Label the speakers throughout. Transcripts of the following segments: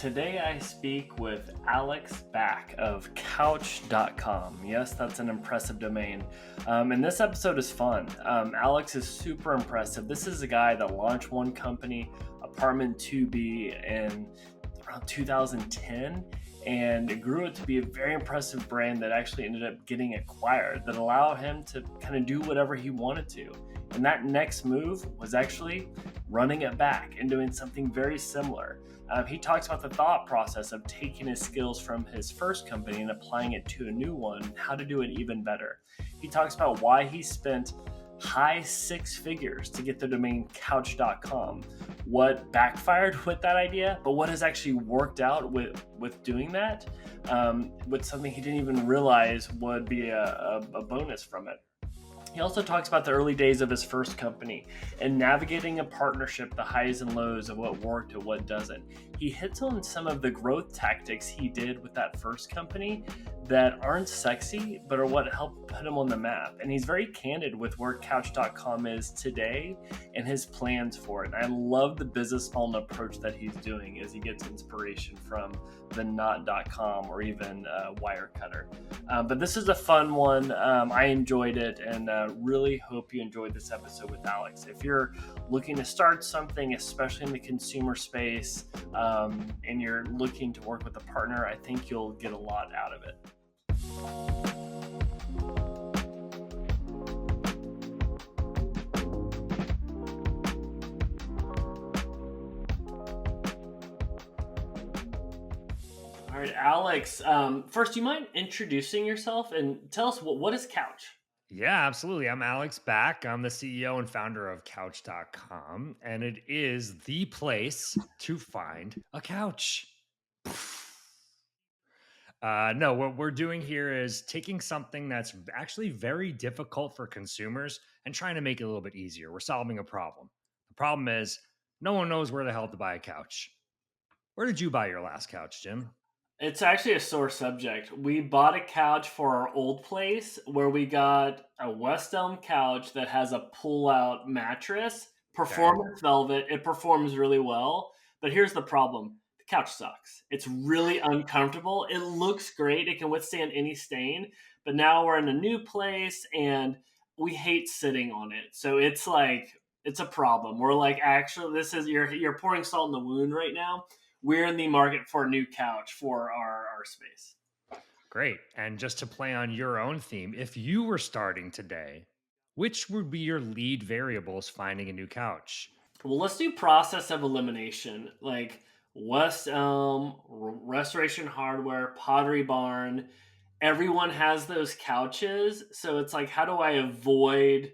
Speaker 1: Today I speak with Alex Back of Couch.com. Yes, that's an impressive domain. And this episode is fun. Alex is super impressive. This is a guy that launched one company, Apartment 2B, in around 2010, and grew it to be a very impressive brand that actually ended up getting acquired that allowed him to kind of do whatever he wanted to. And that next move was actually running it back and doing something very similar. He talks about the thought process of taking his skills from his first company and applying it to a new one, and how to do it even better. He talks about why he spent high six figures to get the domain couch.com, what backfired with that idea, but what has actually worked out with doing that, with something he didn't even realize would be a bonus from it. He also talks about the early days of his first company and navigating a partnership, the highs and lows of what worked and what doesn't. He hits on some of the growth tactics he did with that first company that aren't sexy, but are what helped put him on the map. And he's very candid with where Couch.com is today and his plans for it. And I love the business model approach that he's doing as he gets inspiration from the Not.com or even Wirecutter. But this is a fun one. I enjoyed it, and really hope you enjoyed this episode with Alex. If you're looking to start something, especially in the consumer space, and you're looking to work with a partner, I think you'll get a lot out of it. All right, Alex, first, do you mind introducing yourself and tell us what is Couch?
Speaker 2: Yeah, absolutely. I'm Alex Back. I'm the CEO and founder of Couch.com, and it is the place to find a couch. No, what we're doing here is taking something that's actually very difficult for consumers and trying to make it a little bit easier. We're solving a problem. The problem is no one knows where the hell to buy a couch. Where did you buy your last couch, Jim?
Speaker 1: It's actually a sore subject. We bought a couch for our old place where we got a West Elm couch that has a pull-out mattress,
Speaker 2: Okay.
Speaker 1: performance velvet. It performs really well, but here's the problem. The couch sucks. It's really uncomfortable. It looks great. It can withstand any stain, but now we're in a new place and we hate sitting on it. So it's like it's a problem. We're like, actually, this is you're pouring salt in the wound right now. We're in the market for a new couch for our space.
Speaker 2: Great. And just to play on your own theme, if you were starting today, which would be your lead variables finding a new couch?
Speaker 1: Well, let's do process of elimination, like West Elm, Restoration Hardware, Pottery Barn. Everyone has those couches, so it's like, how do I avoid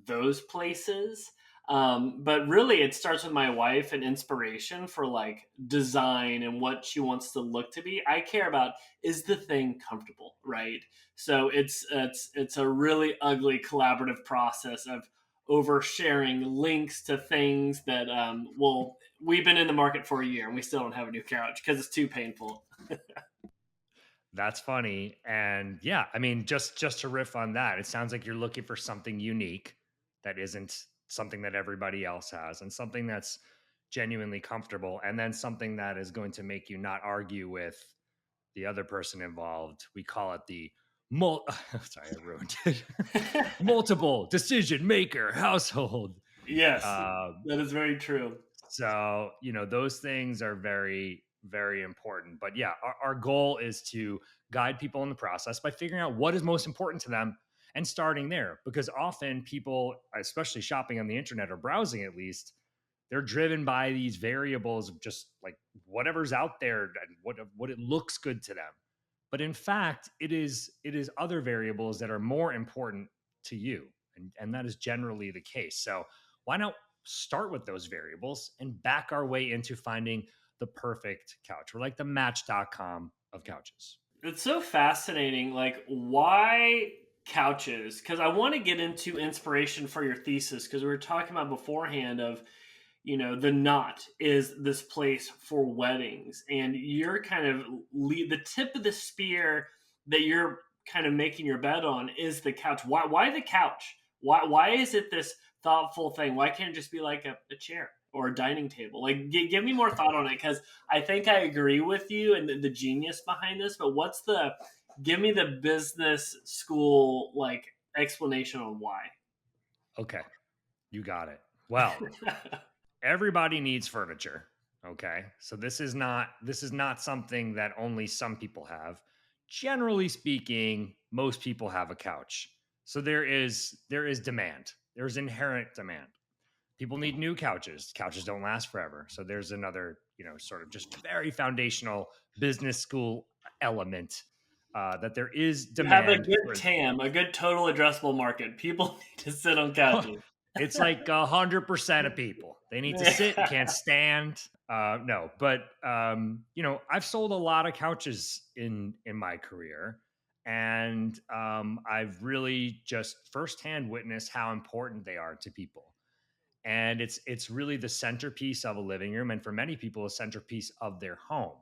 Speaker 1: those places? But really, it starts with my wife and inspiration for like design and what she wants to look to be. I care about, is the thing comfortable, right? So it's a really ugly collaborative process of oversharing links to things that we've been in the market for a year and we still don't have a new couch because it's too painful.
Speaker 2: That's funny. And yeah, I mean, just to riff on that, it sounds like you're looking for something unique that isn't something that everybody else has, and something that's genuinely comfortable, and then something that is going to make you not argue with the other person involved. We call it the sorry, I ruined it. Multiple decision maker household.
Speaker 1: Yes,
Speaker 2: Um,
Speaker 1: that is very true.
Speaker 2: so, those things are very, very important. But yeah, our goal is to guide people in the process by figuring out what is most important to them and starting there. Because often people, especially shopping on the internet or browsing at least, they're driven by these variables of just like whatever's out there and what it looks good to them. But in fact, it is other variables that are more important to you. And that is generally the case. So why not start with those variables and back our way into finding the perfect couch? We're like the match.com of couches.
Speaker 1: It's so fascinating. Like, why couches? Because I want to get into inspiration for your thesis because we were talking about beforehand of, the Knot is this place for weddings, and you're kind of the tip of the spear that you're kind of making your bet on is the couch. Why the couch? Why is it this thoughtful thing? Why can't it just be like a chair? or a dining table? Like, give me more thought on it, because I think I agree with you and the genius behind this. But give me the business school like explanation on why.
Speaker 2: Okay, you got it. Well, everybody needs furniture. Okay, so this is not something that only some people have. Generally speaking, most people have a couch. So there is demand. There's inherent demand. People need new couches. Couches don't last forever. So there's another, sort of just very foundational business school element, that there is
Speaker 1: You have a
Speaker 2: demand
Speaker 1: good
Speaker 2: for.
Speaker 1: TAM, a good total addressable market. People need to sit on couches.
Speaker 2: It's like 100% of people. They need to sit and can't stand. No, but I've sold a lot of couches in my career, and I've really just firsthand witnessed how important they are to people. And it's really the centerpiece of a living room, and for many people, a centerpiece of their home.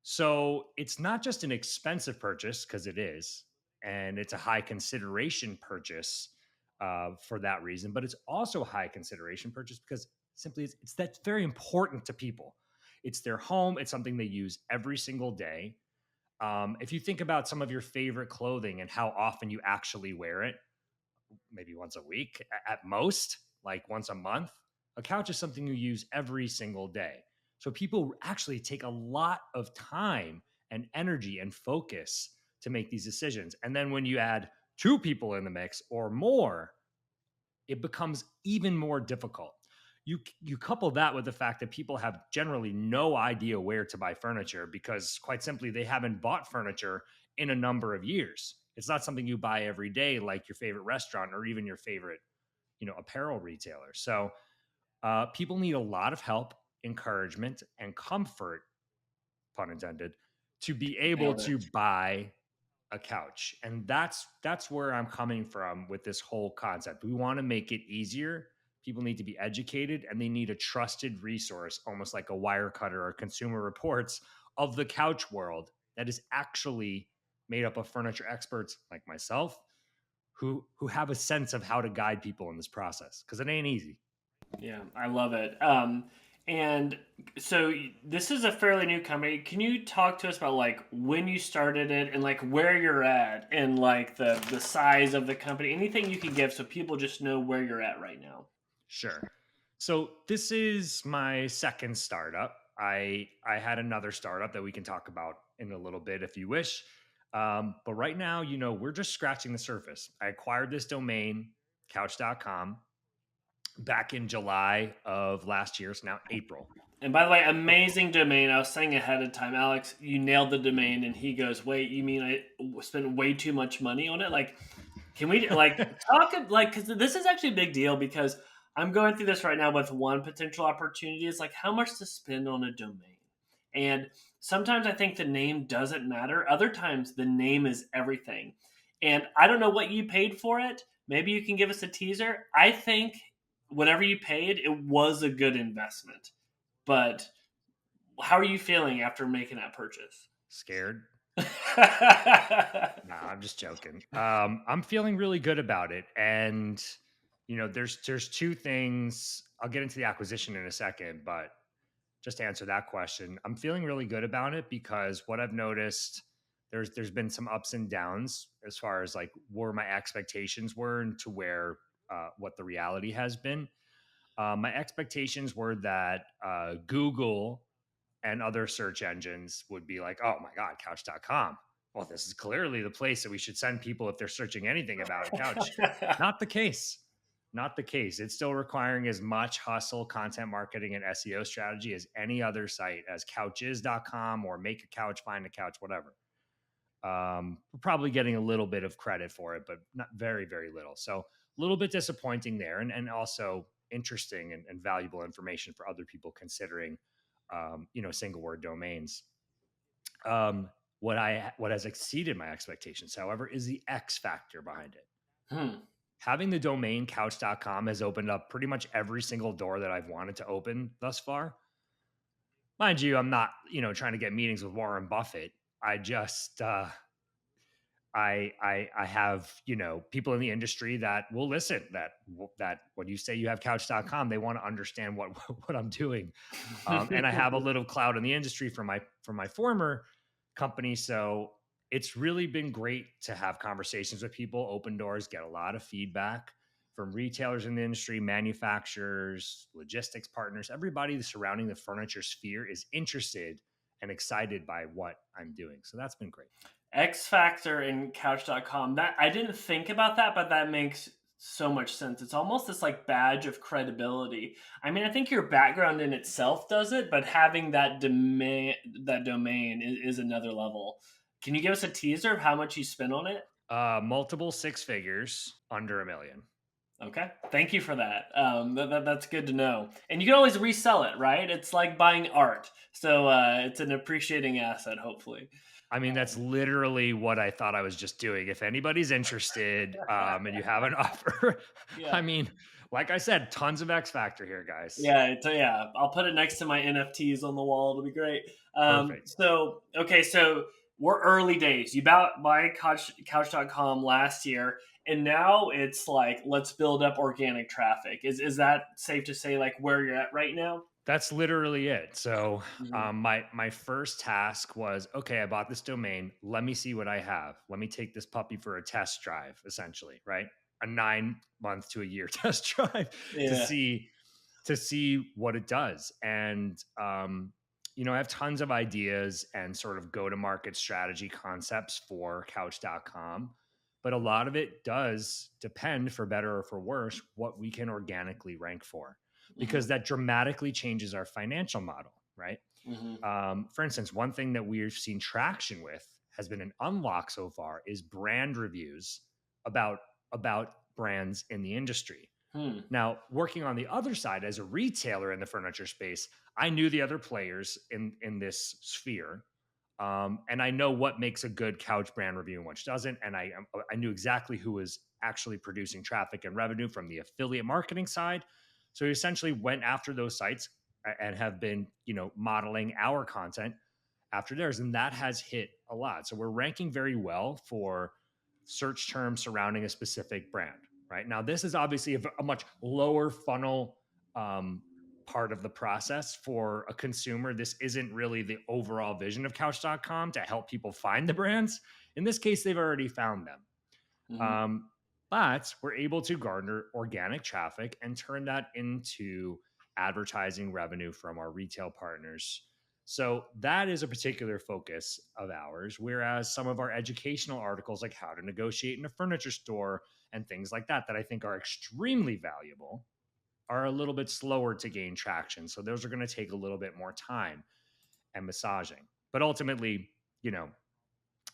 Speaker 2: So it's not just an expensive purchase, because it is, and it's a high consideration purchase for that reason. But it's also a high consideration purchase because simply it's that's very important to people. It's their home. It's something they use every single day. If you think about some of your favorite clothing and how often you actually wear it, maybe once a week at most, like once a month. A couch is something you use every single day. So people actually take a lot of time and energy and focus to make these decisions. And then when you add two people in the mix or more, it becomes even more difficult. You couple that with the fact that people have generally no idea where to buy furniture because, quite simply, they haven't bought furniture in a number of years. It's not something you buy every day like your favorite restaurant or even your favorite, apparel retailer. So people need a lot of help, encouragement, and comfort, pun intended, to be able
Speaker 1: Nailed
Speaker 2: to
Speaker 1: it.
Speaker 2: buy a couch. And that's where I'm coming from with this whole concept. We want to make it easier. People need to be educated, and they need a trusted resource, almost like a Wirecutter or Consumer Reports, of the couch world that is actually made up of furniture experts like myself, who have a sense of how to guide people in this process, because it ain't easy.
Speaker 1: Yeah, I love it. And so this is a fairly new company. Can you talk to us about like when you started it and like where you're at and like the size of the company? Anything you can give so people just know where you're at right now.
Speaker 2: Sure. So this is my second startup. I had another startup that we can talk about in a little bit if you wish. But right now, we're just scratching the surface. I acquired this domain, couch.com, back in July of last year. So now April.
Speaker 1: And by the way, amazing domain. I was saying ahead of time, Alex, you nailed the domain. And he goes, "Wait, you mean I spent way too much money on it? Like, can we like talk like because this is actually a big deal because I'm going through this right now with one potential opportunity. It's like how much to spend on a domain, and sometimes I think the name doesn't matter. Other times the name is everything. And I don't know what you paid for it. Maybe you can give us a teaser. I think whatever you paid, it was a good investment. But how are you feeling after making that purchase?
Speaker 2: Scared? Nah, I'm just joking. I'm feeling really good about it. And, there's two things. I'll get into the acquisition in a second, but just to answer that question, I'm feeling really good about it because what I've noticed, there's been some ups and downs as far as like where my expectations were and to where what the reality has been. My expectations were that Google and other search engines would be like, oh my God, couch.com. Well, this is clearly the place that we should send people if they're searching anything about a couch. Not the case. Not the case. It's still requiring as much hustle, content marketing, and SEO strategy as any other site, as couches.com or make a couch, find a couch, whatever. We're probably getting a little bit of credit for it, but not very, very little. So a little bit disappointing there, and also interesting and valuable information for other people considering, single word domains. What has exceeded my expectations, however, is the X factor behind it.
Speaker 1: Hmm.
Speaker 2: Having the domain couch.com has opened up pretty much every single door that I've wanted to open thus far. Mind you, I'm not, trying to get meetings with Warren Buffett. I just, I have, people in the industry that will listen, that when you say you have couch.com, they want to understand what what I'm doing. And I have a little clout in the industry from my former company. So it's really been great to have conversations with people, open doors, get a lot of feedback from retailers in the industry, manufacturers, logistics partners. Everybody surrounding the furniture sphere is interested and excited by what I'm doing. So that's been great.
Speaker 1: X Factor and Couch.com. That I didn't think about that, but that makes so much sense. It's almost this like badge of credibility. I mean, I think your background in itself does it, but having that domain is another level. Can you give us a teaser of how much you spent on it?
Speaker 2: Multiple six figures, under a million.
Speaker 1: Okay, thank you for that. That's good to know. And you can always resell it, right? It's like buying art, so it's an appreciating asset, hopefully.
Speaker 2: I mean, that's literally what I thought I was just doing. If anybody's interested, and you have an offer,
Speaker 1: Yeah.
Speaker 2: I mean, like I said, tons of X factor here, guys.
Speaker 1: Yeah, I'll put it next to my NFTs on the wall. It'll be great.
Speaker 2: Perfect.
Speaker 1: So we're early days. You bought by Couch.com last year, and now it's like let's build up organic traffic. Is that safe to say like where you're at right now?
Speaker 2: That's literally it. So,
Speaker 1: Mhm.
Speaker 2: my first task was, okay, I bought this domain. Let me see what I have. Let me take this puppy for a test drive, essentially, right? A 9 month to a year test drive to
Speaker 1: Yeah.
Speaker 2: see what it does. And I have tons of ideas and sort of go to market strategy concepts for couch.com, but a lot of it does depend, for better or for worse, what we can organically rank for,
Speaker 1: Hmm.
Speaker 2: because that dramatically changes our financial model, right?
Speaker 1: Hmm.
Speaker 2: For instance, one thing that we've seen traction with has been an unlock so far is brand reviews about brands in the industry.
Speaker 1: Hmm.
Speaker 2: Now, working on the other side as a retailer in the furniture space, I knew the other players in this sphere, and I know what makes a good couch brand review and which doesn't. And I knew exactly who was actually producing traffic and revenue from the affiliate marketing side. So we essentially went after those sites and have been, modeling our content after theirs, and that has hit a lot. So we're ranking very well for search terms surrounding a specific brand. Right now, this is obviously a much lower funnel um, part of the process for a consumer. This isn't really the overall vision of Couch.com to help people find the brands. In this case, they've already found them.
Speaker 1: Hmm.
Speaker 2: Um, but we're able to garner organic traffic and turn that into advertising revenue from our retail partners. So that is a particular focus of ours. Whereas some of our educational articles, like how to negotiate in a furniture store and things like that, that I think are extremely valuable, are a little bit slower to gain traction. So those are going to take a little bit more time and massaging. But ultimately, you know,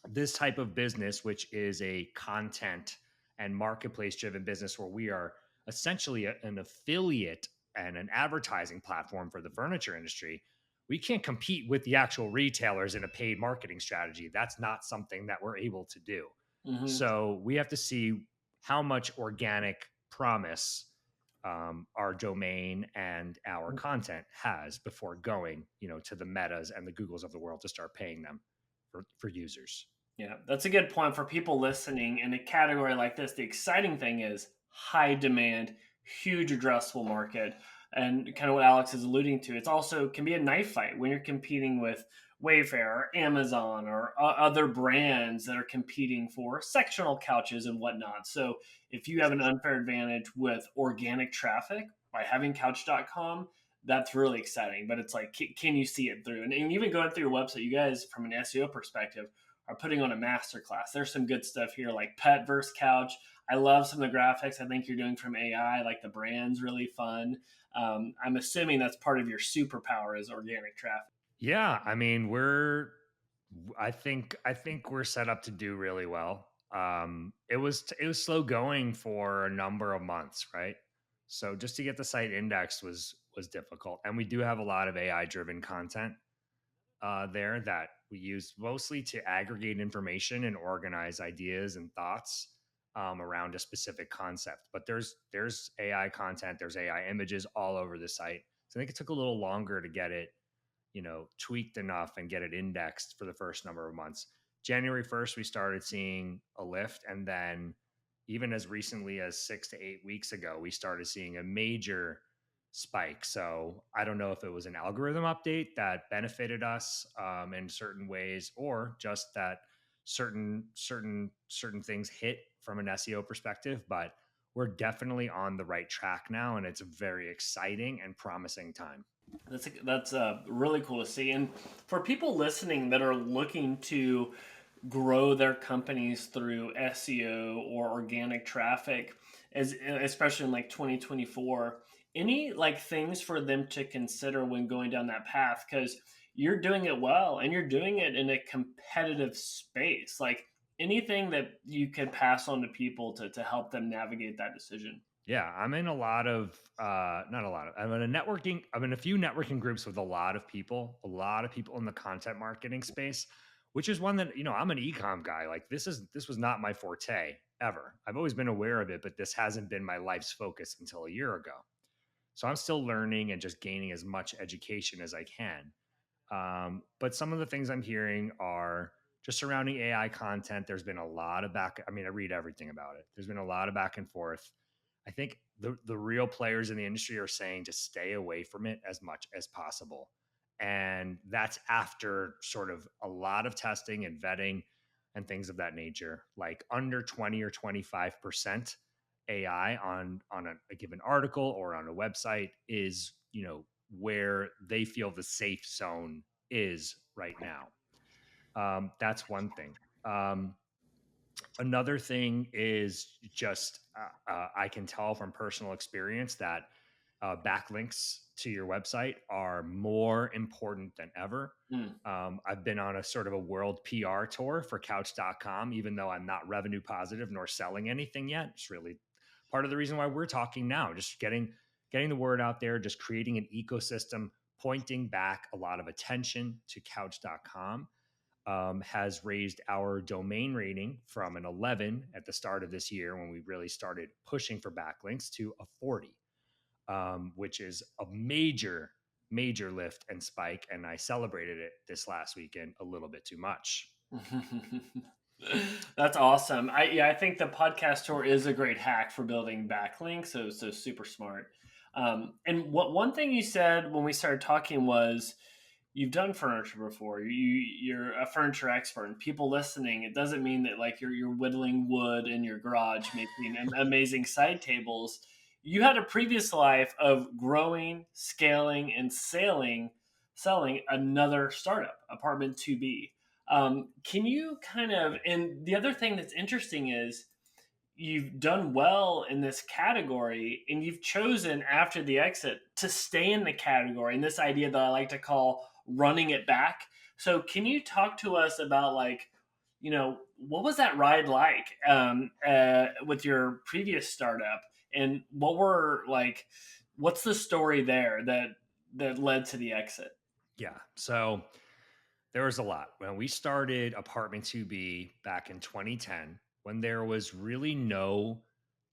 Speaker 2: this type of business, which is a content and marketplace driven business where we are essentially an affiliate and an advertising platform for the furniture industry, we can't compete with the actual retailers in a paid marketing strategy. That's not something that we're able to do.
Speaker 1: Hmm.
Speaker 2: So we have to see how much organic promise our domain and our content has before going, to the Metas and the Googles of the world to start paying them for users.
Speaker 1: Yeah, that's a good point for people listening. In a category like this, the exciting thing is high demand, huge addressable market, and kind of what Alex is alluding to. It's also can be a knife fight when you're competing with Wayfair or Amazon or other brands that are competing for sectional couches and whatnot. So if you have an unfair advantage with organic traffic by having Couch.com, that's really exciting. But it's like, can you see it through? And even going through your website, you guys, from an SEO perspective, are putting on a masterclass. There's some good stuff here, like pet versus couch. I love some of the graphics I think you're doing from AI. Like the brand's really fun. I'm assuming that's part of your superpower is organic traffic.
Speaker 2: Yeah, I mean, I think we're set up to do really well. It was slow going for a number of months, right? So just to get the site indexed was difficult, and we do have a lot of AI driven content there that we use mostly to aggregate information and organize ideas and thoughts around a specific concept. But there's AI content, there's AI images all over the site. So I think it took a little longer to get it, tweaked enough and get it indexed for the first number of months. January 1st, we started seeing a lift. And then even as recently as 6 to 8 weeks ago, we started seeing a major spike. So I don't know if it was an algorithm update that benefited us in certain ways, or just that certain things hit from an SEO perspective. But we're definitely on the right track now, and it's a very exciting and promising time.
Speaker 1: That's really cool to see. And for people listening that are looking to grow their companies through SEO or organic traffic, as especially in like 2024, any like things for them to consider when going down that path? Because you're doing it well and you're doing it in a competitive space. Like anything that you could pass on to people to help them navigate that decision.
Speaker 2: Yeah, I'm in a lot of not a lot of I'm in a few networking groups with a lot of people in the content marketing space, which is one that, I'm an ecom guy. Like this was not my forte ever. I've always been aware of it, but this hasn't been my life's focus until a year ago. So I'm still learning and just gaining as much education as I can. But some of the things I'm hearing are just surrounding AI content. There's been a lot of I read everything about it. There's been a lot of back and forth. I think the real players in the industry are saying to stay away from it as much as possible. And that's after sort of a lot of testing and vetting and things of that nature. Like under 20 or 25% AI on a given article or on a website is, where they feel the safe zone is right now. That's one thing. Another thing is just I can tell from personal experience that backlinks to your website are more important than ever.
Speaker 1: Mm.
Speaker 2: I've been on a sort of a world PR tour for Couch.com, even though I'm not revenue positive nor selling anything yet. It's really part of the reason why we're talking now, just getting the word out there, just creating an ecosystem, pointing back a lot of attention to Couch.com. Has raised our domain rating from an 11 at the start of this year when we really started pushing for backlinks to a 40, which is a major lift and spike. And I celebrated it this last weekend a little bit too much.
Speaker 1: That's awesome. I think the podcast tour is a great hack for building backlinks. So super smart. And what one thing you said when we started talking was you've done furniture before. You're a furniture expert. And people listening, it doesn't mean that like you're whittling wood in your garage making amazing side tables. You had a previous life of growing, scaling, and selling another startup, Apartment 2B. Can you kind of, and the other thing that's interesting is you've done well in this category and you've chosen after the exit to stay in the category and this idea that I like to call running it back. So can you talk to us about like, what was that ride like with your previous startup and what's the story there that led to the exit?
Speaker 2: Yeah. So there was a lot. When we started Apartment 2B back in 2010, when there was really no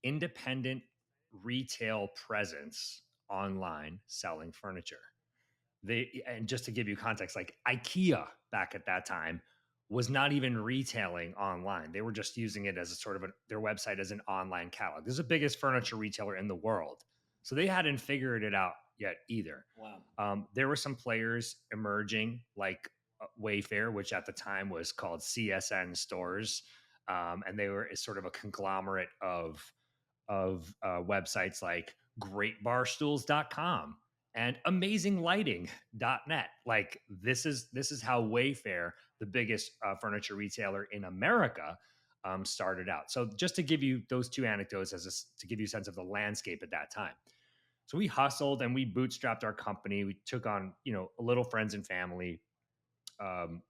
Speaker 2: independent retail presence online selling furniture. And just to give you context, like IKEA back at that time was not even retailing online. They were just using it as a sort of their website as an online catalog. This is the biggest furniture retailer in the world. So they hadn't figured it out yet either.
Speaker 1: Wow.
Speaker 2: There were some players emerging like Wayfair, which at the time was called CSN Stores. And they were sort of a conglomerate of websites like greatbarstools.com and amazinglighting.net. Like this is how Wayfair, the biggest furniture retailer in America, started out. So just to give you those two anecdotes to give you a sense of the landscape at that time. So we hustled and we bootstrapped our company. We took on, a little friends and family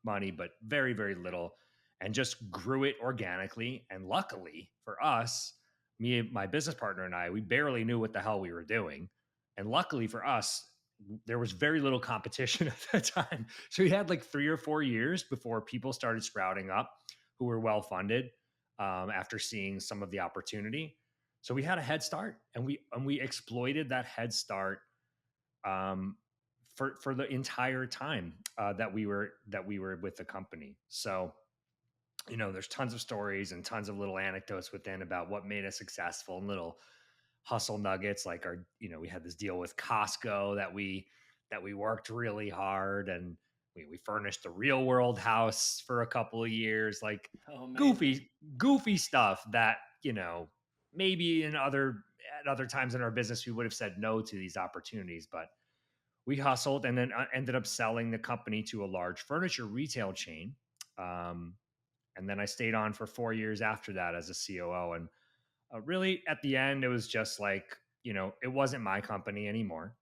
Speaker 2: money, but very, very little, and just grew it organically. And luckily for us, me, my business partner, and I, we barely knew what the hell we were doing. And luckily for us, there was very little competition at that time. So we had like 3 or 4 years before people started sprouting up who were well funded after seeing some of the opportunity. So we had a head start, and we exploited that head start um, for the entire time that we were with the company. So there's tons of stories and tons of little anecdotes within about what made us successful and little hustle nuggets. Like we had this deal with Costco that we worked really hard, and we furnished the real world house for a couple of years, like
Speaker 1: Oh, amazing.
Speaker 2: goofy stuff that, maybe at other times in our business we would have said no to these opportunities, but we hustled and then ended up selling the company to a large furniture retail chain. Um, and then I stayed on for 4 years after that as a COO. And really, at the end, it was just like, it wasn't my company anymore.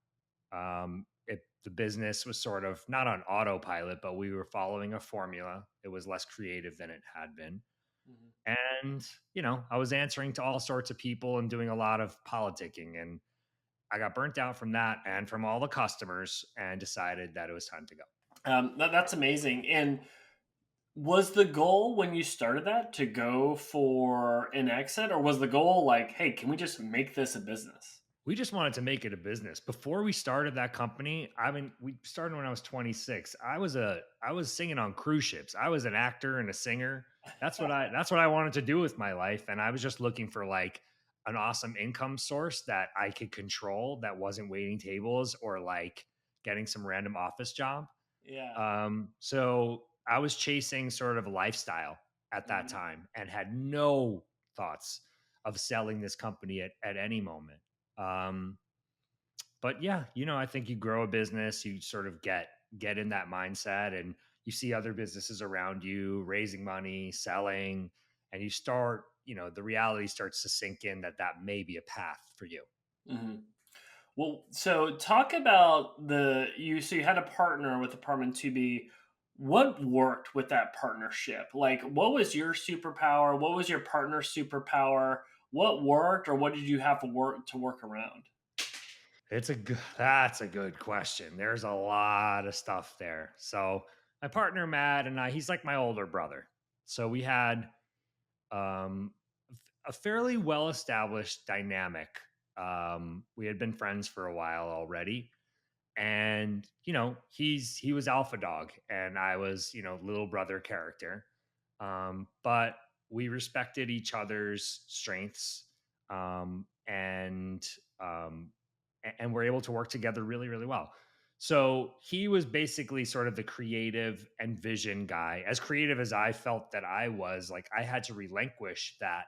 Speaker 2: The business was sort of not on autopilot, but we were following a formula. It was less creative than it had been.
Speaker 1: Mhm.
Speaker 2: And, I was answering to all sorts of people and doing a lot of politicking. And I got burnt out from that and from all the customers and decided that it was time to go.
Speaker 1: That's amazing. And was the goal when you started that to go for an exit, or was the goal like, hey, can we just make this a business?
Speaker 2: We just wanted to make it a business. Before we started that company, I mean, we started when I was 26. I was singing on cruise ships. I was an actor and a singer. That's what I wanted to do with my life, and I was just looking for like an awesome income source that I could control, that wasn't waiting tables or like getting some random office job.
Speaker 1: Yeah.
Speaker 2: So I was chasing sort of a lifestyle at that
Speaker 1: Mhm.
Speaker 2: time and had no thoughts of selling this company at any moment. Um, but yeah, I think you grow a business, you sort of get in that mindset, and you see other businesses around you raising money, selling, and you start, the reality starts to sink in that may be a path for you.
Speaker 1: Mhm. Well, so talk about so you had a partner with Apartment 2B. What worked with that partnership? Like, what was your superpower? What was your partner's superpower? What worked, or what did you have to work around?
Speaker 2: That's a good question. There's a lot of stuff there. So my partner Matt and he's like my older brother. So we had um, a fairly well established dynamic. We had been friends for a while already, and he was alpha dog and I was little brother character. But we respected each other's strengths, and we're able to work together really really well. So he was basically sort of the creative and vision guy, as creative as I felt that I was. Like, I had to relinquish that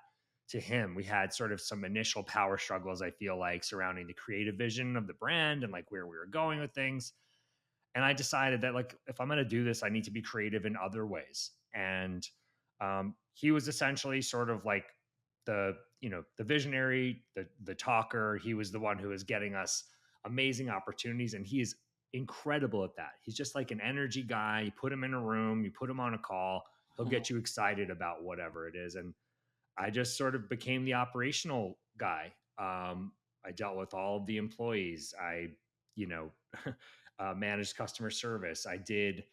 Speaker 2: to him. We had sort of some initial power struggles, I feel like, surrounding the creative vision of the brand and like where we were going with things. And I decided that, like, if I'm going to do this, I need to be creative in other ways. And he was essentially sort of like the visionary, the talker. He was the one who was getting us amazing opportunities, and he is incredible at that. He's just like an energy guy. You put him in a room, you put him on a call, he'll get you excited about whatever it is. And I just sort of became the operational guy. I dealt with all of the employees. I, you know, managed customer service. I did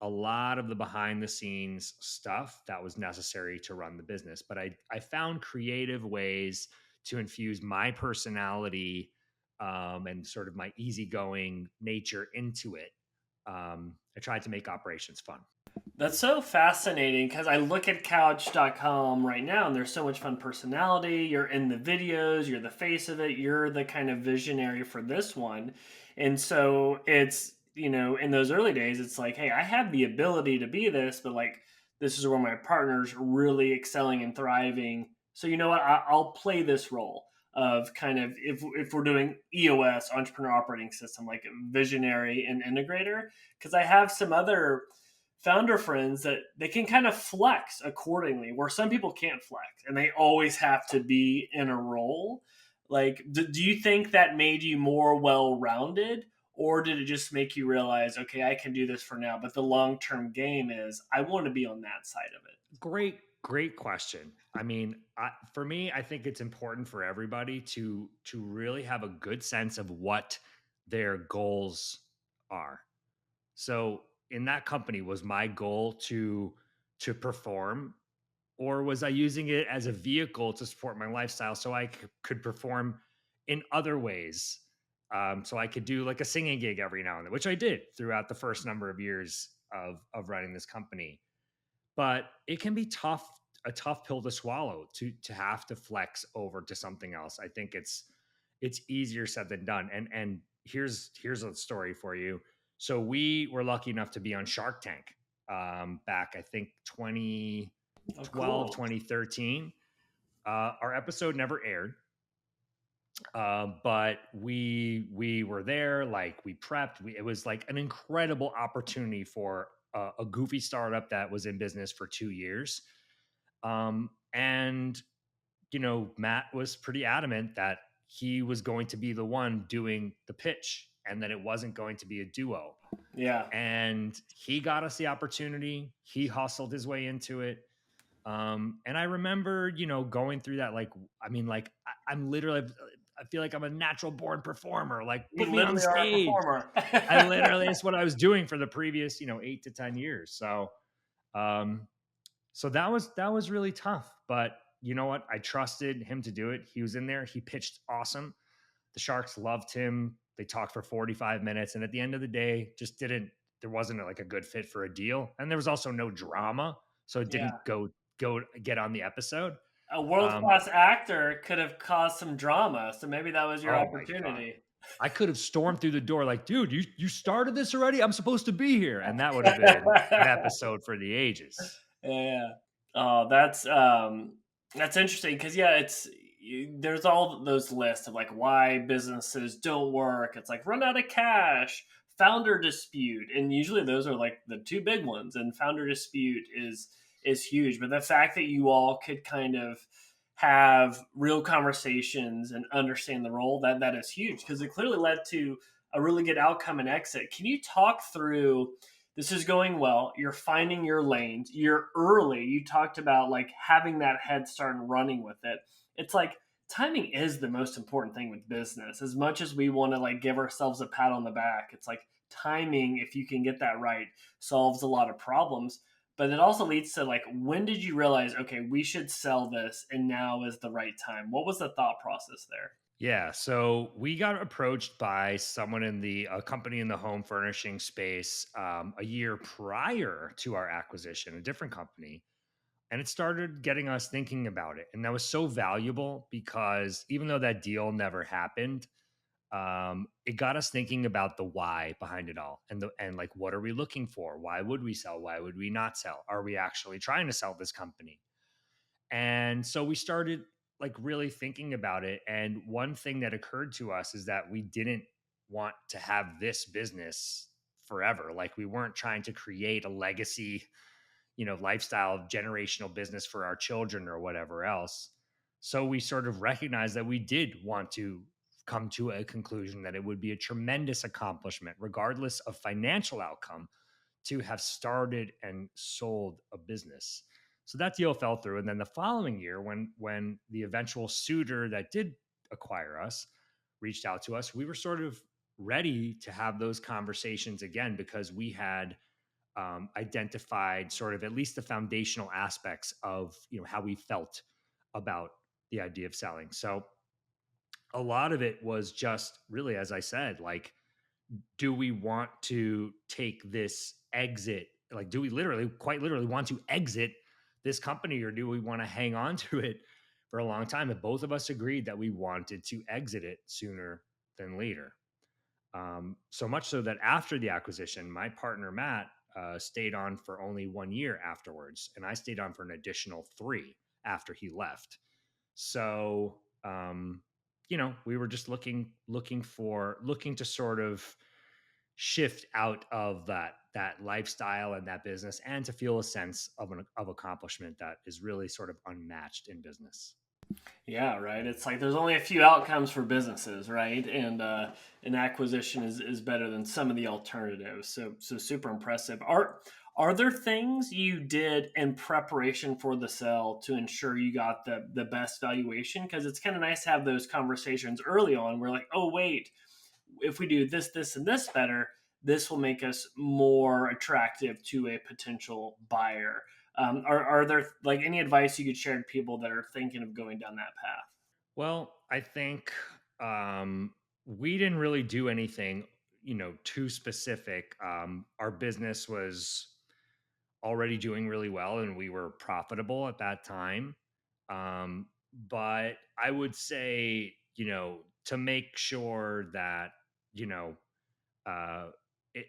Speaker 2: a lot of the behind the scenes stuff that was necessary to run the business. But I found creative ways to infuse my personality, and sort of my easygoing nature into it. I tried to make operations fun.
Speaker 1: That's so fascinating because I look at couch.com right now and there's so much fun personality. You're in the videos, you're the face of it, you're the kind of visionary for this one. And so in those early days, it's like, hey, I have the ability to be this, but like, this is where my partner's really excelling and thriving. So, you know what? I'll play this role of kind of, if we're doing EOS, entrepreneur operating system, like visionary and integrator, because I have some other founder friends that they can kind of flex accordingly, where some people can't flex and they always have to be in a role. Like, do you think that made you more well rounded, or did it just make you realize, okay, I can do this for now, but the long term game is I want to be on that side of it?
Speaker 2: Great question. I mean, for me, I think it's important for everybody to really have a good sense of what their goals are. So in that company, was my goal to perform, or was I using it as a vehicle to support my lifestyle so I could perform in other ways? So I could do like a singing gig every now and then, which I did throughout the first number of years of running this company. but it can be a tough pill to swallow to have to flex over to something else. I think it's easier said than done. And here's a story for you. So we were lucky enough to be on Shark Tank back, I think,
Speaker 1: Oh,
Speaker 2: 2012,
Speaker 1: cool.
Speaker 2: 2013. Our episode never aired, but we were there. Like, we prepped. It was like an incredible opportunity for a goofy startup that was in business for 2 years. And Matt was pretty adamant that he was going to be the one doing the pitch and that it wasn't going to be a duo.
Speaker 1: Yeah.
Speaker 2: And he got us the opportunity. He hustled his way into it. And I remember, going through that. Like, I mean, like, I'm literally, I feel like I'm a natural born performer. Like,
Speaker 1: You
Speaker 2: put me on
Speaker 1: literally are a
Speaker 2: stage.
Speaker 1: performer.
Speaker 2: I literally, it's what I was doing for the previous, 8 to 10 years. Um, so that was really tough. But you know what? I trusted him to do it. He was in there. He pitched awesome. The Sharks loved him. They talked for 45 minutes. And at the end of the day, there wasn't like a good fit for a deal. And there was also no drama. So it
Speaker 1: Yeah.
Speaker 2: didn't go get on the episode.
Speaker 1: A world
Speaker 2: Um,
Speaker 1: class actor could have caused some drama. So maybe that was your
Speaker 2: oh my God.
Speaker 1: opportunity.
Speaker 2: I could have stormed through the door like, dude, you started this already? I'm supposed to be here. And that would have been an episode for the ages.
Speaker 1: Yeah. Oh, that's interesting because yeah, there's all those lists of like why businesses don't work. It's like run out of cash, founder dispute, and usually those are like the two big ones. And founder dispute is huge. But the fact that you all could kind of have real conversations and understand the role, that is huge because it clearly led to a really good outcome and exit. Can you talk through? This is going well. You're finding your lanes. You're early. You talked about like having that head start and running with it. It's like timing is the most important thing with business. As much as we want to like give ourselves a pat on the back, it's like timing, if you can get that right, solves a lot of problems. But it also leads to like, when did you realize, okay, we should sell this and now is the right time? What was the thought process there?
Speaker 2: Yeah, so we got approached by someone in the a company in the home furnishing space a year prior to our acquisition, a different company, and it started getting us thinking about it. And that was so valuable because even though that deal never happened, it got us thinking about the why behind it all, and like, what are we looking for? Why would we sell? Why would we not sell? Are we actually trying to sell this company? And so we started like really thinking about it. And one thing that occurred to us is that we didn't want to have this business forever. Like, we weren't trying to create a legacy, lifestyle, generational business for our children or whatever else. So we sort of recognized that we did want to come to a conclusion that it would be a tremendous accomplishment, regardless of financial outcome, to have started and sold a business. So that deal fell through. And then the following year, when the eventual suitor that did acquire us reached out to us, we were sort of ready to have those conversations again because we had identified sort of at least the foundational aspects of how we felt about the idea of selling. So a lot of it was just really, as I said, like, do we want to take this exit? Like, do we quite literally want to exit this company, or do we want to hang on to it for a long time? And both of us agreed that we wanted to exit it sooner than later. So much so that after the acquisition, my partner Matt stayed on for only 1 year afterwards, and I stayed on for an additional 3 after he left. So we were just looking to sort of shift out of that lifestyle and that business, and to feel a sense of accomplishment that is really sort of unmatched in business.
Speaker 1: Yeah, right. It's like there's only a few outcomes for businesses, right? And an acquisition is better than some of the alternatives. So super impressive. Are there things you did in preparation for the sale to ensure you got the best valuation? Because it's kind of nice to have those conversations early on. We're like, oh wait, if we do this, this, and this better, this will make us more attractive to a potential buyer. Are there like any advice you could share to people that are thinking of going down that path?
Speaker 2: Well, I think we didn't really do anything, too specific. Our business was already doing really well and we were profitable at that time. Um, but I would say, to make sure that, you know, uh, it,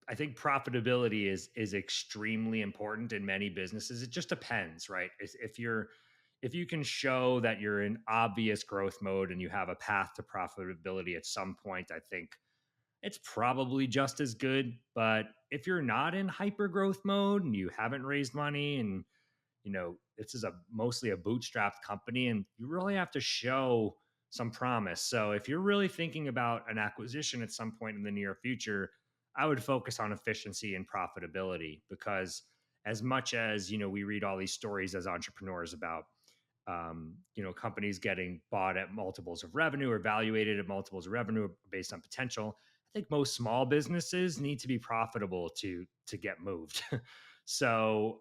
Speaker 2: I think profitability is extremely important in many businesses. It just depends, right? If you can show that you're in obvious growth mode and you have a path to profitability at some point, I think it's probably just as good. But if you're not in hyper growth mode and you haven't raised money and this is a mostly a bootstrapped company and you really have to show some promise. So if you're really thinking about an acquisition at some point in the near future, I would focus on efficiency and profitability, because as much as, we read all these stories as entrepreneurs about, companies getting bought at multiples of revenue or valuated at multiples of revenue based on potential. I think most small businesses need to be profitable to get moved. so,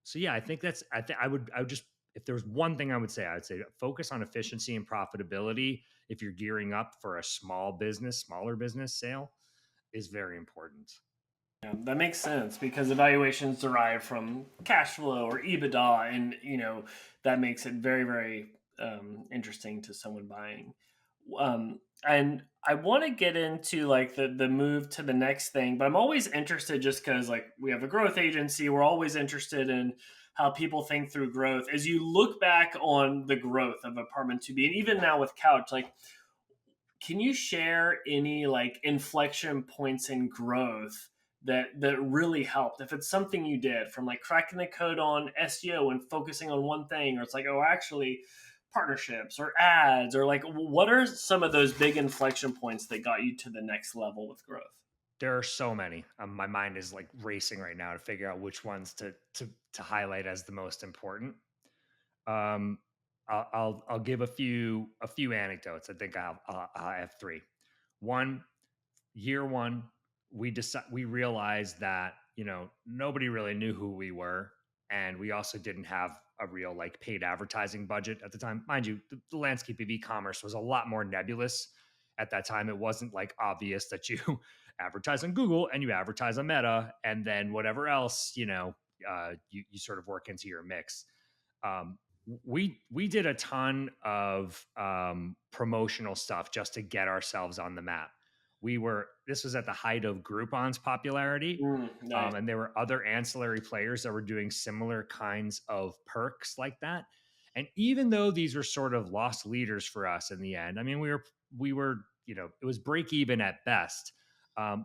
Speaker 2: so yeah, I think I would just, if there was one thing I would say, I'd say focus on efficiency and profitability. If you're gearing up for a smaller business sale, is very important.
Speaker 1: Yeah, that makes sense because evaluations derive from cash flow or EBITDA, and that makes it very, very interesting to someone buying. And I want to get into like the move to the next thing, but I'm always interested just because like we have a growth agency, we're always interested in how people think through growth. As you look back on the growth of Apartment 2B, and even now with Couch, like can you share any like inflection points in growth that really helped? If it's something you did from like cracking the code on SEO and focusing on one thing, or it's like, oh, actually partnerships or ads, or like what are some of those big inflection points that got you to the next level with growth?
Speaker 2: There are so many. My mind is like racing right now to figure out which ones to highlight as the most important. Um, I'll give a few anecdotes. I think I have three. One, year one, we realized that nobody really knew who we were, and we also didn't have a real like paid advertising budget at the time. Mind you, the landscape of e-commerce was a lot more nebulous at that time. It wasn't like obvious that you advertise on Google and you advertise on Meta, and then whatever else you sort of work into your mix. um, we did a ton of promotional stuff just to get ourselves on the map. This was at the height of Groupon's popularity,
Speaker 1: Nice.
Speaker 2: and there were other ancillary players that were doing similar kinds of perks like that. And even though these were sort of lost leaders for us in the end, I mean, we were it was break even at best.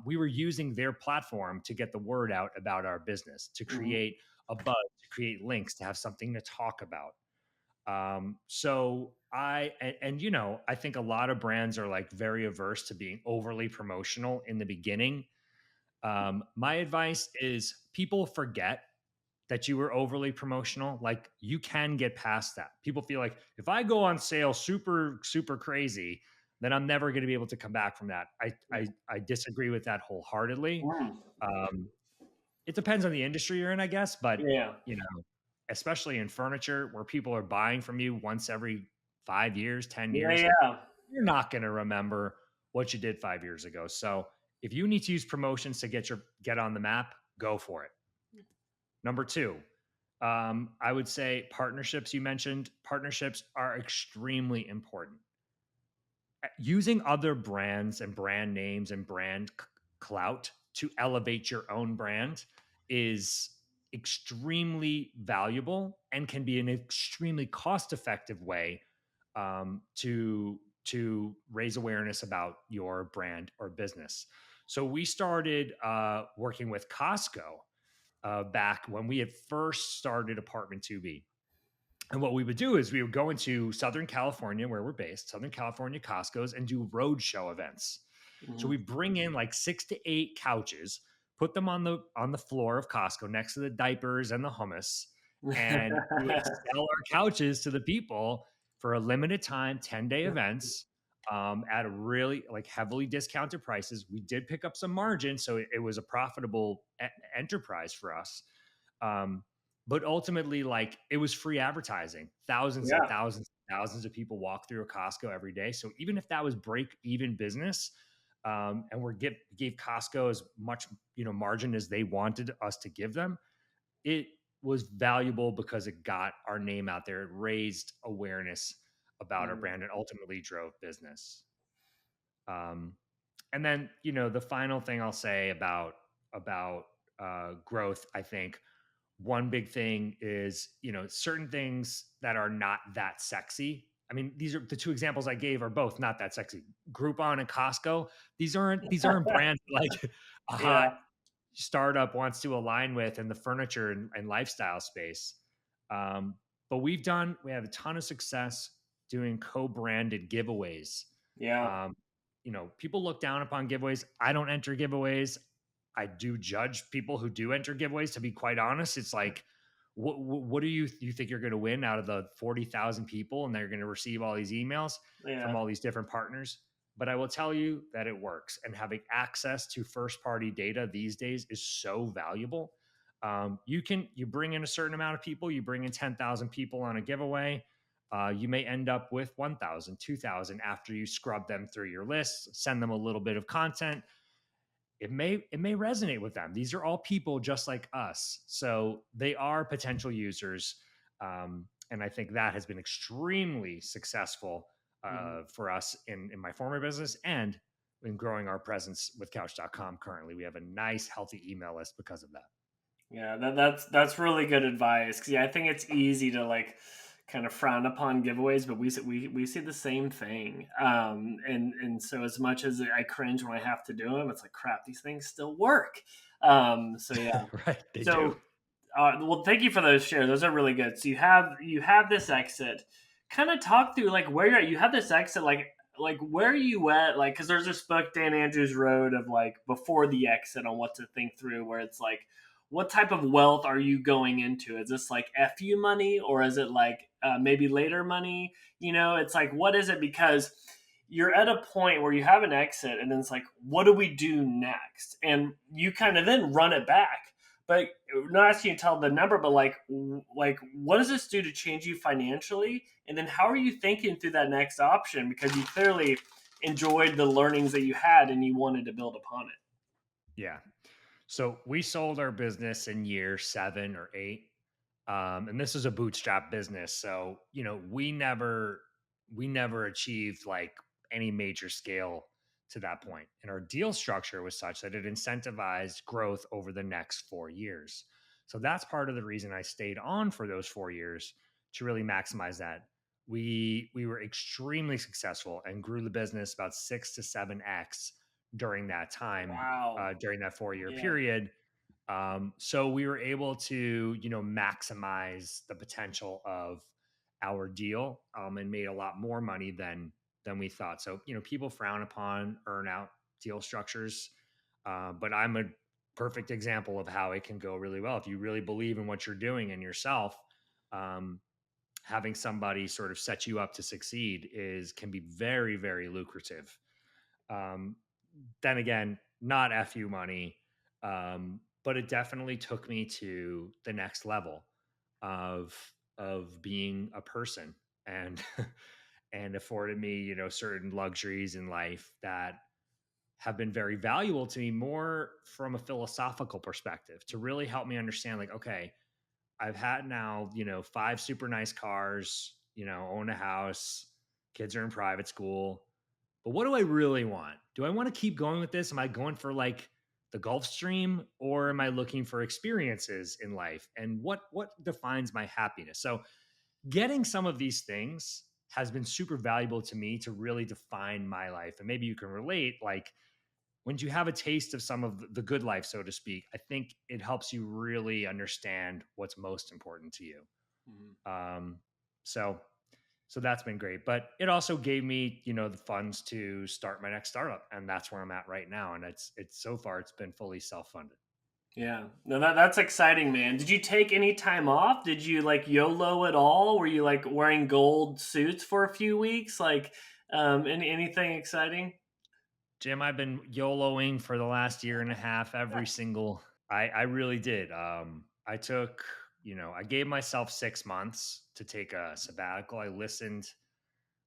Speaker 2: We were using their platform to get the word out about our business, to
Speaker 1: Mhm.
Speaker 2: create a buzz, to create links, to have something to talk about. So I think a lot of brands are like very averse to being overly promotional in the beginning. My advice is people forget that you were overly promotional. Like you can get past that. People feel like if I go on sale super, super crazy, then I'm never going to be able to come back from that. I disagree with that wholeheartedly.
Speaker 1: Mm.
Speaker 2: Um, it depends on the industry you're in, I guess, but
Speaker 1: Yeah.
Speaker 2: especially in furniture where people are buying from you once every 5 years, 10
Speaker 1: Yeah.
Speaker 2: years,
Speaker 1: Yeah.
Speaker 2: you're not going to remember what you did 5 years ago. So if you need to use promotions to get on the map, go for it. Number two, I would say partnerships. You mentioned partnerships are extremely important. Using other brands and brand names and brand clout to elevate your own brand is extremely valuable and can be an extremely cost effective way to raise awareness about your brand or business. So we started working with Costco back when we had first started Apartment 2B. And what we would do is we would go into Southern California, where we're based, Southern California Costco's, and do roadshow events. So
Speaker 1: Mhm.
Speaker 2: we bring in like 6 to 8 couches, put them on the floor of Costco next to the diapers and the hummus, and we would sell our couches to the people for a limited time, 10-day events, at a really like heavily discounted prices. We did pick up some margin, so it was a profitable enterprise for us. Um, but ultimately, like it was free advertising. Thousands and
Speaker 1: Yeah.
Speaker 2: thousands and thousands of people walk through a Costco every day. So even if that was break even business, and gave Costco as much margin as they wanted us to give them. It was valuable because it got our name out there. It raised awareness about our
Speaker 1: Mhm.
Speaker 2: brand and ultimately drove business. Um, and then the final thing I'll say about growth, I think one big thing is certain things that are not that sexy. I mean, these are the two examples I gave are both not that sexy. Groupon and Costco. These aren't brands like a hot
Speaker 1: Yeah.
Speaker 2: startup wants to align with in the furniture and lifestyle space. Um, but we have a ton of success doing co-branded giveaways.
Speaker 1: Yeah.
Speaker 2: Um, people look down upon giveaways. I don't enter giveaways. I do judge people who do enter giveaways. To be quite honest, it's like, what do you think you're going to win out of the 40,000 people, and they're going to receive all these emails from
Speaker 1: Yeah.
Speaker 2: all these different partners? But I will tell you that it works, and having access to first party data these days is so valuable. You bring in a certain amount of people, you bring in 10,000 people on a giveaway. You may end up with 1,000, 2,000 after you scrub them through your lists, send them a little bit of content. It may resonate with them. These are all people just like us, so they are potential users, and I think that has been extremely successful
Speaker 1: Mhm.
Speaker 2: for us in my former business and in growing our presence with Couch.com. Currently, we have a nice, healthy email list because of that.
Speaker 1: Yeah, that's really good advice. Because yeah, I think it's easy to like kind of frown upon giveaways, but we see the same thing. And so as much as I cringe when I have to do them, it's like crap. These things still work. So yeah.
Speaker 2: Right, they do.
Speaker 1: So well, thank you for those shares. Those are really good. So you have this exit. Kind of talk through like where you're at. You have this exit, like where are you at? Like, because there's this book Dan Andrews wrote of like before the exit on what to think through, where it's like, what type of wealth are you going into? Is this like fu money, or is it like maybe later money? It's like what is it? Because you're at a point where you have an exit, and then it's like, what do we do next? And you kind of then run it back, but not asking you to tell the number, but like what does this do to change you financially? And then how are you thinking through that next option? Because you clearly enjoyed the learnings that you had and you wanted to build upon it.
Speaker 2: Yeah. So we sold our business in year 7 or 8. And this is a bootstrap business. So, we never achieved like any major scale to that point. And our deal structure was such that it incentivized growth over the next 4 years. So that's part of the reason I stayed on for those 4 years, to really maximize that. We were extremely successful and grew the business about 6 to 7x during that time,
Speaker 1: Wow.
Speaker 2: during that 4 year
Speaker 1: Yeah.
Speaker 2: period. So we were able to, maximize the potential of our deal, and made a lot more money than we thought. So, people frown upon earnout deal structures, but I'm a perfect example of how it can go really well if you really believe in what you're doing and yourself. Um, Having somebody sort of set you up to succeed is can be very, very lucrative. Um, then again, not fu money, but it definitely took me to the next level of being a person, and and afforded me certain luxuries in life that have been very valuable to me, more from a philosophical perspective, to really help me understand, like, okay, I've had now 5 super nice cars, own a house, kids are in private school, but what do I really want? Do I want to keep going with this? Am I going for like the Gulf Stream, or am I looking for experiences in life? And what defines my happiness? So getting some of these things has been super valuable to me to really define my life. And maybe you can relate, like when you have a taste of some of the good life, so to speak, I think it helps you really understand what's most important to you.
Speaker 1: Mhm.
Speaker 2: Um, so so that's been great, but it also gave me the funds to start my next startup, and that's where I'm at right now. And it's so far it's been fully self-funded.
Speaker 1: Yeah. No, that's exciting, man. Did you take any time off? Did you like YOLO at all? Were you like wearing gold suits for a few weeks? Like, anything exciting?
Speaker 2: Jim, I've been YOLOing for the last year and a half. Every single I really did. I took, I gave myself 6 months to take a sabbatical. I listened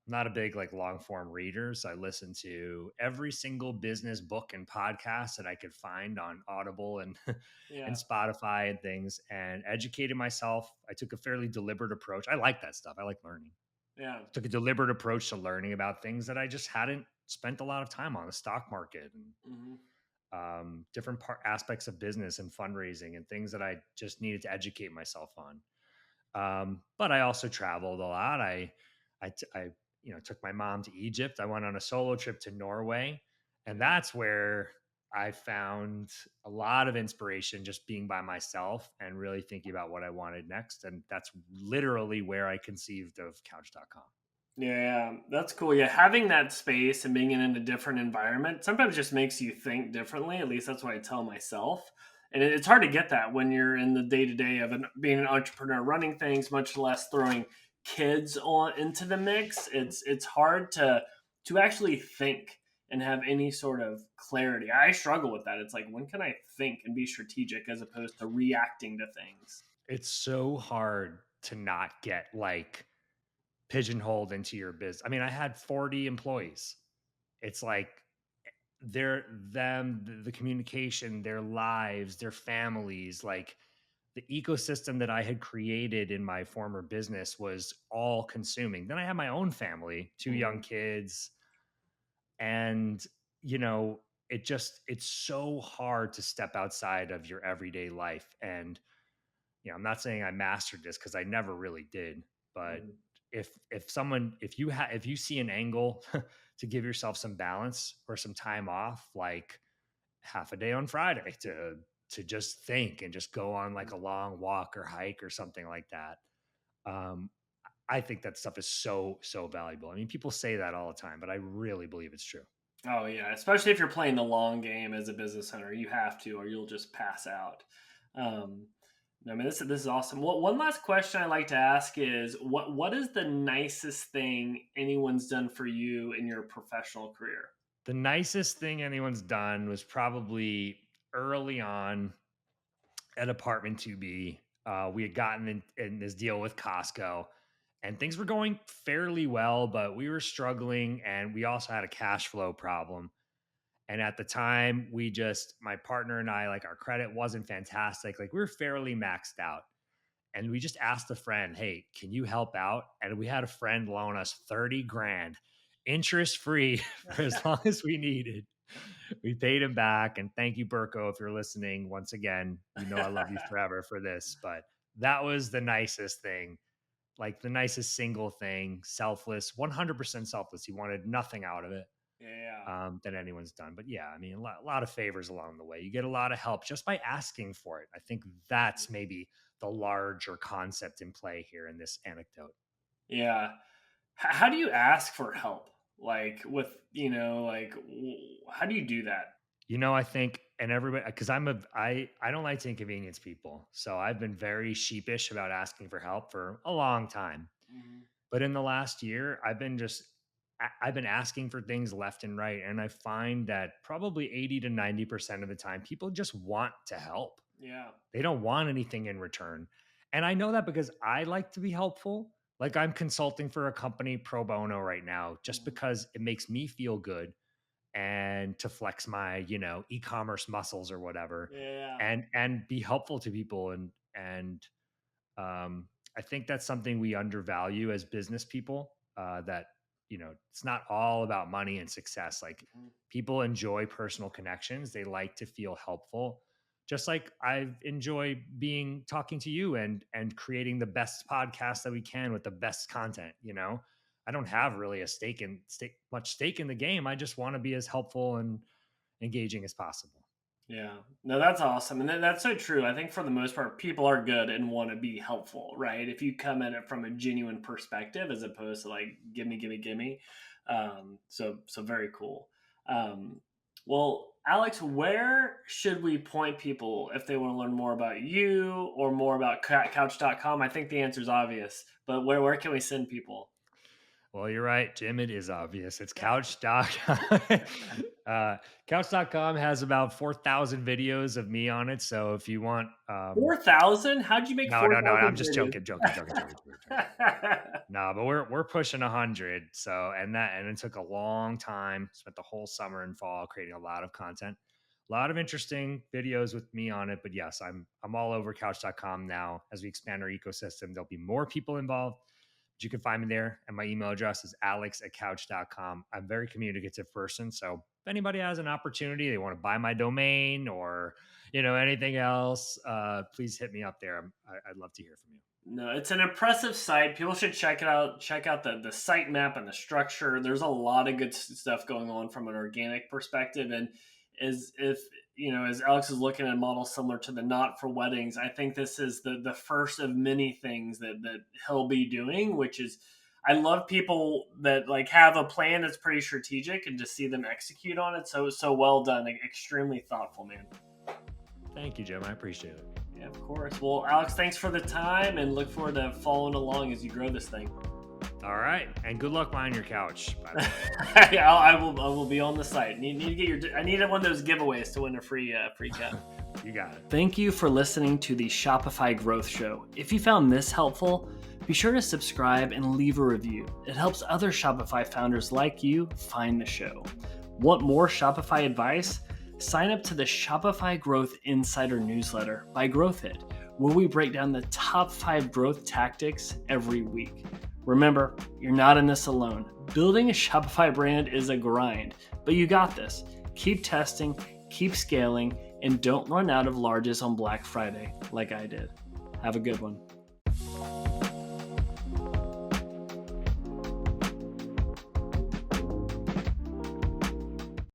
Speaker 2: not a big like long form reader. So I listened to every single business book and podcast that I could find on Audible and and
Speaker 1: Yeah.
Speaker 2: Spotify and things, and educated myself. I took a fairly deliberate approach. I like that stuff. I like learning.
Speaker 1: Yeah.
Speaker 2: Took a deliberate approach to learning about things that I just hadn't spent a lot of time on, the stock market and
Speaker 1: Hmm.
Speaker 2: different aspects of business and fundraising and things that I just needed to educate myself on. But I also traveled a lot. I took my mom to Egypt. I went on a solo trip to Norway, and
Speaker 1: Yeah.
Speaker 2: that's where I found a lot of inspiration just being by myself and really thinking about what I wanted next. And that's literally where I conceived of Couch.com.
Speaker 1: Yeah, that's cool. Yeah, having that space and being in a different environment sometimes just makes you think differently. At least that's what I tell myself. And it's hard to get that when you're in the day to day of being an entrepreneur, running things, much less throwing kids on into the mix. It's hard to actually think and have any sort of clarity. I struggle with that. It's like, when can I think and be strategic as opposed to reacting to things?
Speaker 2: It's so hard to not get like pigeonholed into your business. I mean, I had 40 employees. It's like their the communication, their lives, their families, like the ecosystem that I had created in my former business was all consuming. Then I had my own family, two young
Speaker 1: Hmm.
Speaker 2: kids, and you know, it's so hard to step outside of your everyday life. And I'm not saying I mastered this because I never really did, but
Speaker 1: Hmm.
Speaker 2: if you see an angle to give yourself some balance or some time off, like half a day on Friday to just think and just go on like a long walk or hike or something like that. Um, I think that stuff is so valuable. I mean, people say that all the time, but I really believe it's true.
Speaker 1: Oh yeah, especially if you're playing the long game as a business owner, you have to, or you'll just pass out. Um, I mean, this is awesome. Well, one last question I like to ask is, what is the nicest thing anyone's done for you in your professional career?
Speaker 2: The nicest thing anyone's done was probably early on at apartment 2B. We had gotten in this deal with Costco, and things were going fairly well, but we were struggling, and we also had a cash flow problem. And at the time, my partner and I, like our credit wasn't fantastic. Like we were fairly maxed out. And we just asked a friend, hey, can you help out? And we had a friend loan us 30 grand interest free for as long as we needed. We paid him back. And thank you, Burko, if you're listening. Once again, I love you forever for this. But that was the nicest thing, like the nicest single thing, selfless, 100% selfless. He wanted nothing out of it
Speaker 1: Yeah.
Speaker 2: than anyone's done. But yeah, I mean, a lot of favors along the way. You get a lot of help just by asking for it. I think that's maybe the larger concept in play here in this anecdote.
Speaker 1: Yeah. How do you ask for help? Like with, how do you do that?
Speaker 2: I think, and everybody, because I don't like to inconvenience people. So I've been very sheepish about asking for help for a long time.
Speaker 1: Hmm.
Speaker 2: But in the last year, I've been asking for things left and right. And I find that probably 80 to 90% of the time, people just want to help.
Speaker 1: Yeah.
Speaker 2: They don't want anything in return. And I know that because I like to be helpful. Like I'm consulting for a company pro bono right now just
Speaker 1: Hmm.
Speaker 2: because it makes me feel good and to flex my, e-commerce muscles or whatever,
Speaker 1: Yeah.
Speaker 2: and be helpful to people. And I think that's something we undervalue as business people. That it's not all about money and success. Like
Speaker 1: Mhm.
Speaker 2: people enjoy personal connections. They like to feel helpful. Just like I enjoy being talking to you and creating the best podcast that we can with the best content. I don't have really much stake in the game. I just want to be as helpful and engaging as possible.
Speaker 1: Yeah. No, that's awesome. And that's so true. I think for the most part, people are good and want to be helpful, right? If you come at it from a genuine perspective as opposed to like, gimme, gimme, gimme. So very cool. Um, well, Alex, where should we point people if they want to learn more about you or more about couch.com? I think the answer is obvious, but where can we send people?
Speaker 2: Well, you're right, Jim. It is obvious. It's couch.com. Couch.com has about 4,000 videos of me on it. So if you want,
Speaker 1: 4,000? How'd you make
Speaker 2: no,
Speaker 1: 4,000
Speaker 2: I'm just
Speaker 1: videos?
Speaker 2: joking. No, but we're pushing 100. So and it took a long time. Spent the whole summer and fall creating a lot of content, a lot of interesting videos with me on it. But yes, I'm all over couch.com now. As we expand our ecosystem, there'll be more people involved. But you can find me there, and my email address is alex@couch.com. I'm a very communicative person, so if anybody has an opportunity, they want to buy my domain or anything else, please hit me up there. I'd love to hear from you.
Speaker 1: No, it's an impressive site. People should check it out. Check out the site map and the structure. There's a lot of good stuff going on from an organic perspective. And as Alex is looking at a model similar to the Not for Weddings, I think this is the first of many things that he'll be doing, which is, I love people that like have a plan that's pretty strategic and just see them execute on it. So well done. Extremely thoughtful, man.
Speaker 2: Thank you, Jim. I appreciate it.
Speaker 1: Yeah, of course. Well, Alex, thanks for the time, and look forward to following along as you grow this thing.
Speaker 2: All right, and good luck buying your couch, by the way.
Speaker 1: I will be on the site. Need to get I need one of those giveaways to win a free couch.
Speaker 2: You got it.
Speaker 1: Thank you for listening to the Shopify Growth Show. If you found this helpful, be sure to subscribe and leave a review. It helps other Shopify founders like you find the show. Want more Shopify advice? Sign up to the Shopify Growth Insider newsletter by GrowthHit, where we break down the top 5 growth tactics every week. Remember, you're not in this alone. Building a Shopify brand is a grind, but you got this. Keep testing, keep scaling, and don't run out of larges on Black Friday like I did. Have a good one.